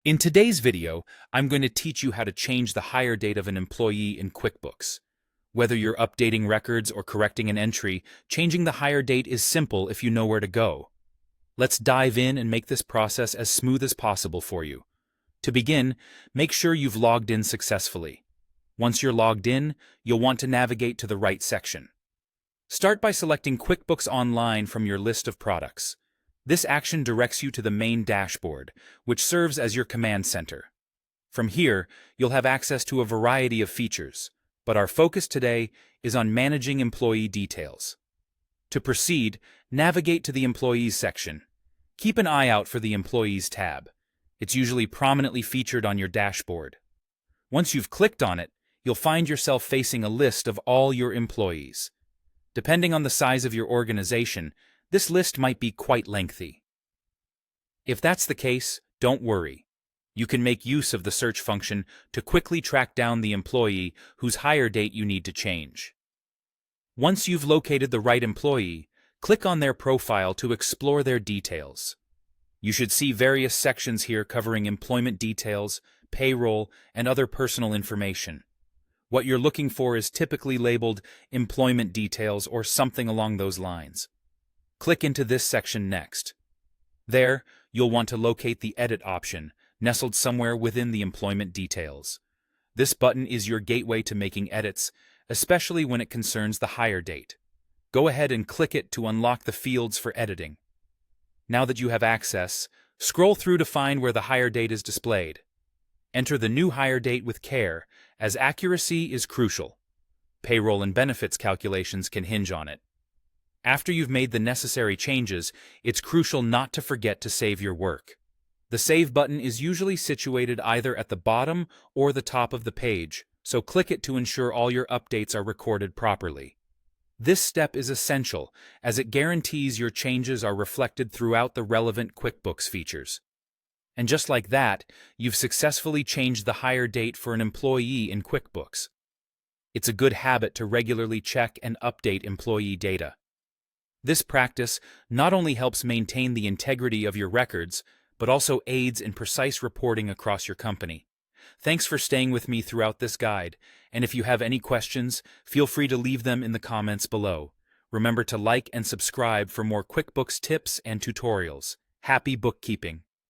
In today's video, I'm going to teach you how to change the hire date of an employee in QuickBooks. Whether you're updating records or correcting an entry, changing the hire date is simple if you know where to go. Let's dive in and make this process as smooth as possible for you. To begin, make sure you've logged in successfully. Once you're logged in, you'll want to navigate to the right section. Start by selecting QuickBooks Online from your list of products. This action directs you to the main dashboard, which serves as your command center. From here, you'll have access to a variety of features, but our focus today is on managing employee details. To proceed, navigate to the Employees section. Keep an eye out for the Employees tab. It's usually prominently featured on your dashboard. Once you've clicked on it, you'll find yourself facing a list of all your employees. Depending on the size of your organization, this list might be quite lengthy. If that's the case, don't worry. You can make use of the search function to quickly track down the employee whose hire date you need to change. Once you've located the right employee, click on their profile to explore their details. You should see various sections here covering employment details, payroll, and other personal information. What you're looking for is typically labeled employment details or something along those lines. Click into this section next. There, you'll want to locate the Edit option, nestled somewhere within the employment details. This button is your gateway to making edits, especially when it concerns the hire date. Go ahead and click it to unlock the fields for editing. Now that you have access, scroll through to find where the hire date is displayed. Enter the new hire date with care, as accuracy is crucial. Payroll and benefits calculations can hinge on it. After you've made the necessary changes, it's crucial not to forget to save your work. The Save button is usually situated either at the bottom or the top of the page, so click it to ensure all your updates are recorded properly. This step is essential, as it guarantees your changes are reflected throughout the relevant QuickBooks features. And just like that, you've successfully changed the hire date for an employee in QuickBooks. It's a good habit to regularly check and update employee data. This practice not only helps maintain the integrity of your records, but also aids in precise reporting across your company. Thanks for staying with me throughout this guide, and if you have any questions, feel free to leave them in the comments below. Remember to like and subscribe for more QuickBooks tips and tutorials. Happy bookkeeping!